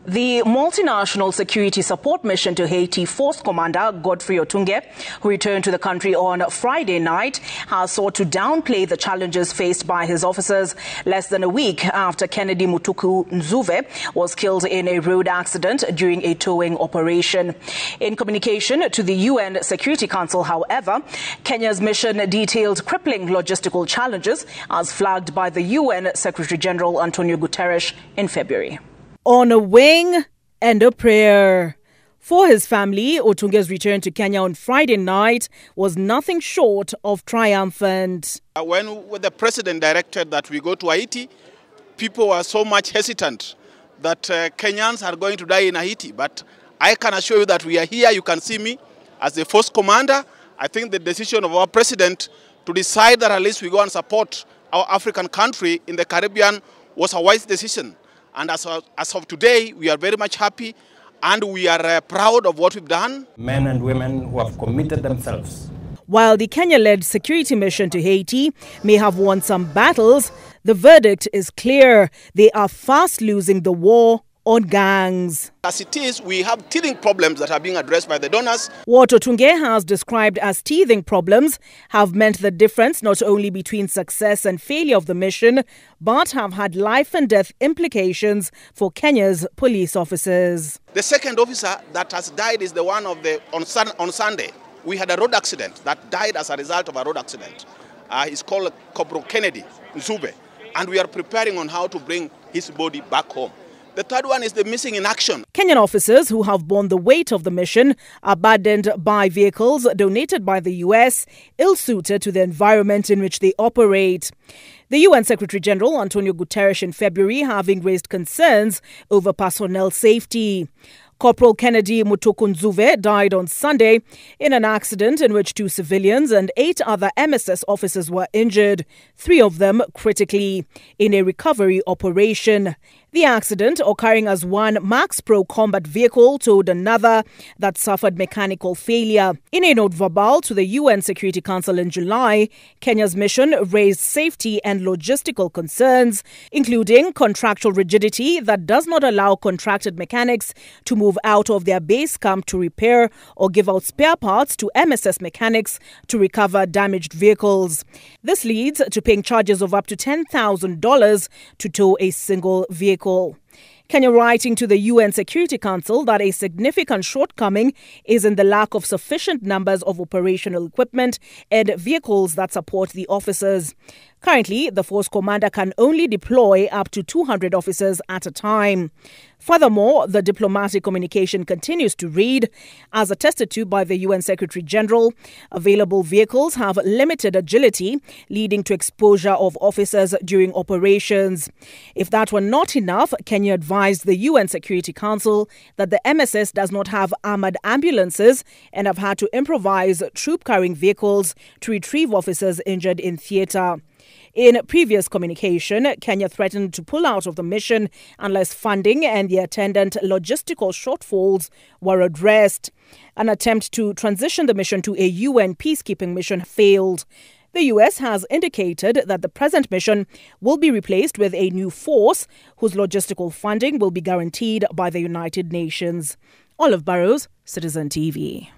The multinational security support mission to Haiti Force Commander Godfrey Otunge, who returned to the country on Friday night, has sought to downplay the challenges faced by his officers less than a week after Kennedy Mutuku Nzuve was killed in a road accident during a towing operation. In communication to the UN Security Council, however, Kenya's mission detailed crippling logistical challenges as flagged by the UN Secretary General Antonio Guterres in February. On a wing and a prayer. For his family, Otunge's return to Kenya on Friday night was nothing short of triumphant. When the president directed that we go to Haiti, people were so much hesitant that Kenyans are going to die in Haiti. But I can assure you that we are here. You can see me as the force commander. I think the decision of our president to decide that at least we go and support our African country in the Caribbean was a wise decision. And as of today, we are very much happy and we are proud of what we've done. Men and women who have committed themselves. While the Kenya-led security mission to Haiti may have won some battles, the verdict is clear. They are fast losing the war on gangs. As it is, we have teething problems that are being addressed by the donors. What Otunge has described as teething problems have meant the difference not only between success and failure of the mission, but have had life and death implications for Kenya's police officers. The second officer that has died is the one on Sunday. We had a road accident that died as a result of a road accident. He's called Kennedy Nzuve, and we are preparing on how to bring his body back home. The third one is the missing in action. Kenyan officers who have borne the weight of the mission are burdened by vehicles donated by the US, ill-suited to the environment in which they operate. The UN Secretary General Antonio Guterres in February having raised concerns over personnel safety. Corporal Kennedy Mutuku Nzuve died on Sunday in an accident in which 2 civilians and 8 other MSS officers were injured, 3 of them critically, in a recovery operation. The accident, occurring as one Max Pro combat vehicle towed another that suffered mechanical failure. In a note verbal to the UN Security Council in July, Kenya's mission raised safety and logistical concerns, including contractual rigidity that does not allow contracted mechanics to move out of their base camp to repair or give out spare parts to MSS mechanics to recover damaged vehicles. This leads to paying charges of up to $10,000 to tow a single vehicle. Kenya writing to the UN Security Council that a significant shortcoming is in the lack of sufficient numbers of operational equipment and vehicles that support the officers. Currently, the force commander can only deploy up to 200 officers at a time. Furthermore, the diplomatic communication continues to read, as attested to by the UN Secretary General, available vehicles have limited agility, leading to exposure of officers during operations. If that were not enough, Kenya advised the UN Security Council that the MSS does not have armored ambulances and have had to improvise troop-carrying vehicles to retrieve officers injured in theatre. In previous communication, Kenya threatened to pull out of the mission unless funding and the attendant logistical shortfalls were addressed. An attempt to transition the mission to a UN peacekeeping mission failed. The US has indicated that the present mission will be replaced with a new force whose logistical funding will be guaranteed by the United Nations. Olive Burrows, Citizen TV.